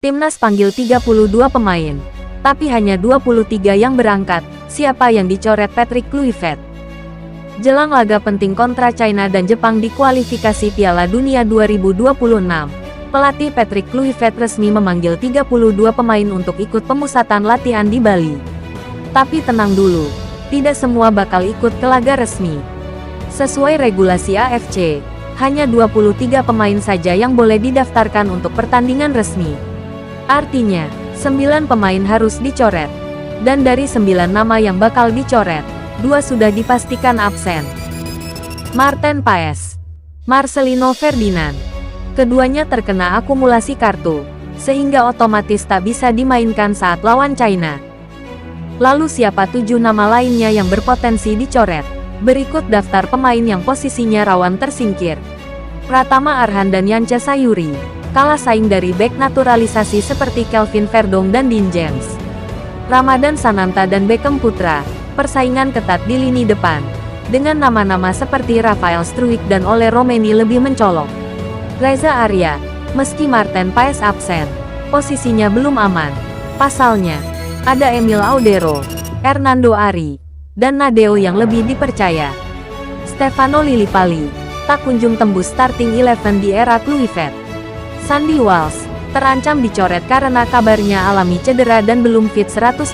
Timnas panggil 32 pemain, tapi hanya 23 yang berangkat. Siapa yang dicoret Patrick Kluivert? Jelang laga penting kontra China dan Jepang di kualifikasi Piala Dunia 2026, pelatih Patrick Kluivert resmi memanggil 32 pemain untuk ikut pemusatan latihan di Bali. Tapi tenang dulu, tidak semua bakal ikut ke laga resmi. Sesuai regulasi AFC, hanya 23 pemain saja yang boleh didaftarkan untuk pertandingan resmi. Artinya, 9 pemain harus dicoret. Dan dari 9 nama yang bakal dicoret, 2 sudah dipastikan absen. Marten Paes, Marcelino Ferdinand. Keduanya terkena akumulasi kartu, sehingga otomatis tak bisa dimainkan saat lawan China. Lalu siapa 7 nama lainnya yang berpotensi dicoret? Berikut daftar pemain yang posisinya rawan tersingkir. Pratama Arhan dan Yance Sayuri kalah saing dari bek naturalisasi seperti Kelvin Verdong dan Dean James. Ramadan Sananta dan Beckham Putra, persaingan ketat di lini depan, dengan nama-nama seperti Rafael Struijk dan Ole Romeni lebih mencolok. Reza Arya, meski Marten Paes absen, posisinya belum aman. Pasalnya, ada Emil Audero, Hernando Ari, dan Nadeo yang lebih dipercaya. Stefano Lillipali tak kunjung tembus starting 11 di era Kluivert. Sandy Walsh terancam dicoret karena kabarnya alami cedera dan belum fit 100%.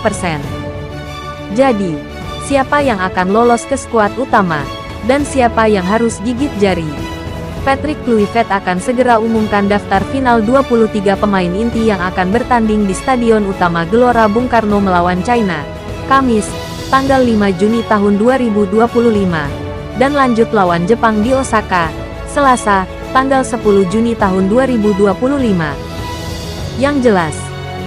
Jadi, siapa yang akan lolos ke skuad utama, dan siapa yang harus gigit jari? Patrick Kluivert akan segera umumkan daftar final 23 pemain inti yang akan bertanding di Stadion Utama Gelora Bung Karno melawan China, Kamis, tanggal 5 Juni tahun 2025, dan lanjut lawan Jepang di Osaka, Selasa, tanggal 10 Juni tahun 2025. Yang jelas,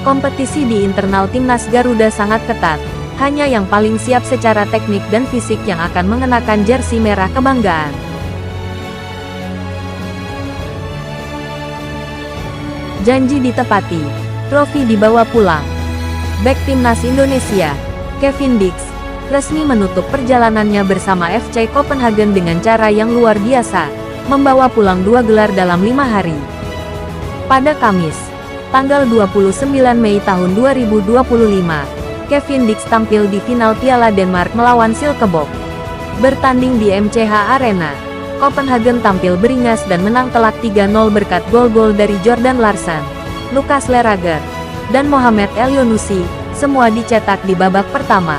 kompetisi di internal timnas Garuda sangat ketat, hanya yang paling siap secara teknik dan fisik yang akan mengenakan jersey merah kebanggaan. Janji ditepati, trofi dibawa pulang. Bek timnas Indonesia, Kevin Dix, resmi menutup perjalanannya bersama FC Copenhagen dengan cara yang luar biasa, membawa pulang 2 gelar dalam 5 hari. Pada Kamis, tanggal 29 Mei tahun 2025, Kevin Dix tampil di final Piala Denmark melawan Silkeborg. Bertanding di MCH Arena, Copenhagen tampil beringas dan menang telak 3-0 berkat gol-gol dari Jordan Larsen, Lucas Lerager, dan Mohamed Elyounoussi, semua dicetak di babak pertama.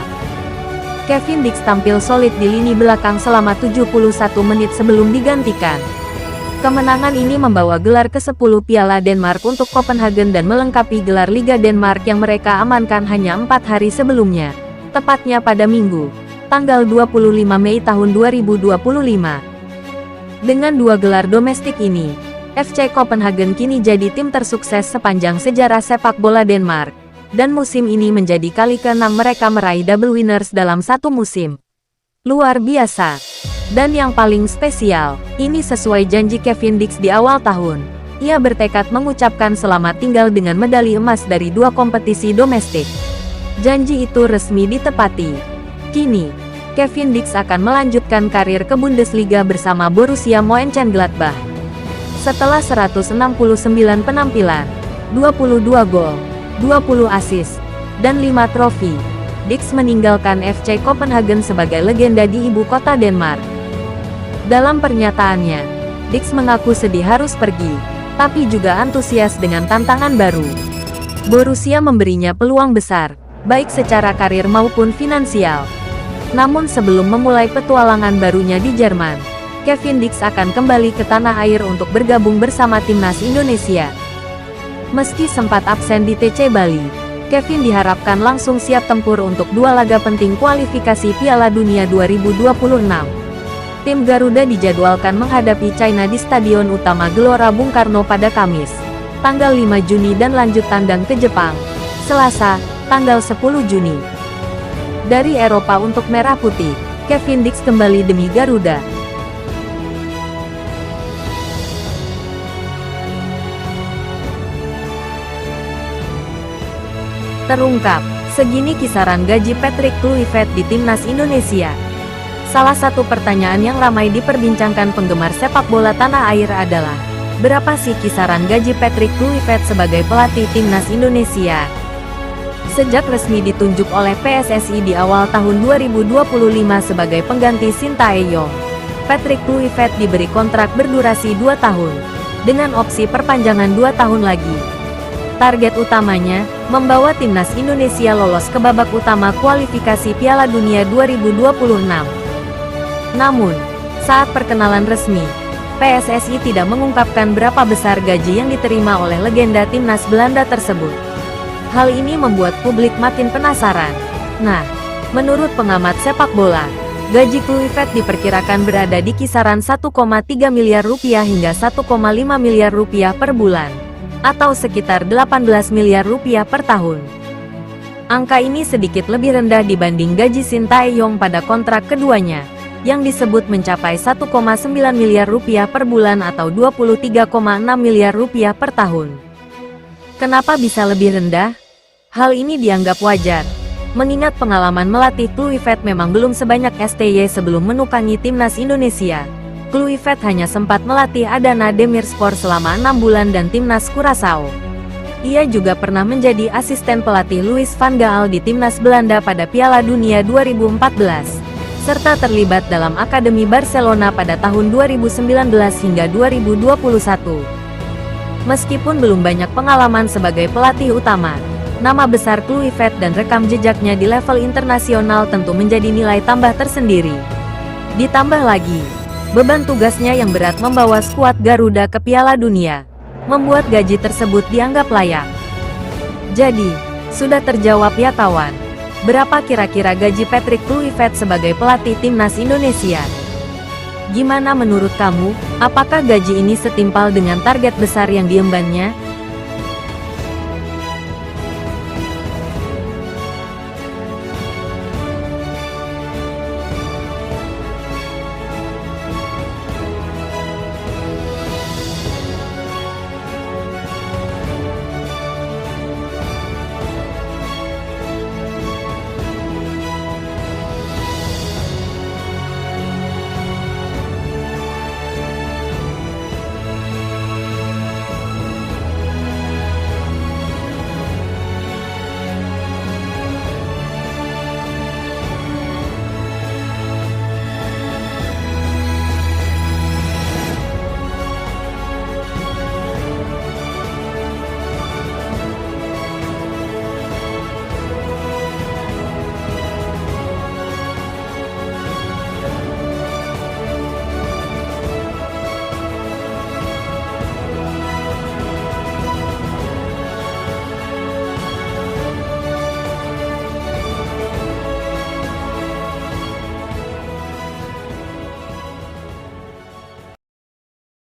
Kevin Dix tampil solid di lini belakang selama 71 menit sebelum digantikan. Kemenangan ini membawa gelar ke-10 Piala Denmark untuk Copenhagen dan melengkapi gelar Liga Denmark yang mereka amankan hanya 4 hari sebelumnya, tepatnya pada Minggu, tanggal 25 Mei tahun 2025. Dengan 2 gelar domestik ini, FC Copenhagen kini jadi tim tersukses sepanjang sejarah sepak bola Denmark, dan musim ini menjadi kali ke-6 mereka meraih double winners dalam satu musim. Luar biasa. Dan yang paling spesial, ini sesuai janji Kevin Dix di awal tahun. Ia bertekad mengucapkan selamat tinggal dengan medali emas dari 2 kompetisi domestik. Janji itu resmi ditepati. Kini, Kevin Dix akan melanjutkan karir ke Bundesliga bersama Borussia Mönchengladbach. Setelah 169 penampilan, 22 gol, 20 assist, dan 5 trofi, Dix meninggalkan FC Copenhagen sebagai legenda di ibu kota Denmark. Dalam pernyataannya, Dix mengaku sedih harus pergi, tapi juga antusias dengan tantangan baru. Borussia memberinya peluang besar, baik secara karir maupun finansial. Namun sebelum memulai petualangan barunya di Jerman, Kevin Dix akan kembali ke tanah air untuk bergabung bersama timnas Indonesia. Meski sempat absen di TC Bali, Kevin diharapkan langsung siap tempur untuk 2 laga penting kualifikasi Piala Dunia 2026. Tim Garuda dijadwalkan menghadapi China di Stadion Utama Gelora Bung Karno pada Kamis, tanggal 5 Juni dan lanjut tandang ke Jepang, Selasa, tanggal 10 Juni. Dari Eropa untuk Merah Putih, Kevin Dix kembali demi Garuda. Terungkap, segini kisaran gaji Patrick Kluivert di timnas Indonesia. Salah satu pertanyaan yang ramai diperbincangkan penggemar sepak bola tanah air adalah, Berapa sih kisaran gaji Patrick Kluivert sebagai pelatih timnas Indonesia? Sejak resmi ditunjuk oleh PSSI di awal tahun 2025 sebagai pengganti Sintayong, Patrick Kluivert diberi kontrak berdurasi 2 tahun, dengan opsi perpanjangan 2 tahun lagi. Target utamanya, membawa timnas Indonesia lolos ke babak utama kualifikasi Piala Dunia 2026. Namun, saat perkenalan resmi, PSSI tidak mengungkapkan berapa besar gaji yang diterima oleh legenda timnas Belanda tersebut. Hal ini membuat publik makin penasaran. Nah, menurut pengamat sepak bola, gaji Kluivert diperkirakan berada di kisaran 1,3 miliar rupiah hingga 1,5 miliar rupiah per bulan, atau sekitar 18 miliar rupiah per tahun. Angka ini sedikit lebih rendah dibanding gaji Sintayong pada kontrak keduanya, yang disebut mencapai 1,9 miliar rupiah per bulan atau 23,6 miliar rupiah per tahun. Kenapa bisa lebih rendah? Hal ini dianggap wajar, mengingat pengalaman melatih Kluivert memang belum sebanyak STY sebelum menukangi timnas Indonesia. Kluivert hanya sempat melatih Adana Demirspor selama 6 bulan dan timnas Curaçao. Ia juga pernah menjadi asisten pelatih Louis van Gaal di timnas Belanda pada Piala Dunia 2014. Serta terlibat dalam Akademi Barcelona pada tahun 2019 hingga 2021. Meskipun belum banyak pengalaman sebagai pelatih utama, nama besar Kluivert dan rekam jejaknya di level internasional tentu menjadi nilai tambah tersendiri. Ditambah lagi, beban tugasnya yang berat membawa skuad Garuda ke Piala Dunia, membuat gaji tersebut dianggap layak. Jadi, sudah terjawab ya kawan. Berapa kira-kira gaji Patrick Kluivert sebagai pelatih timnas Indonesia? Gimana menurut kamu? Apakah gaji ini setimpal dengan target besar yang diembannya?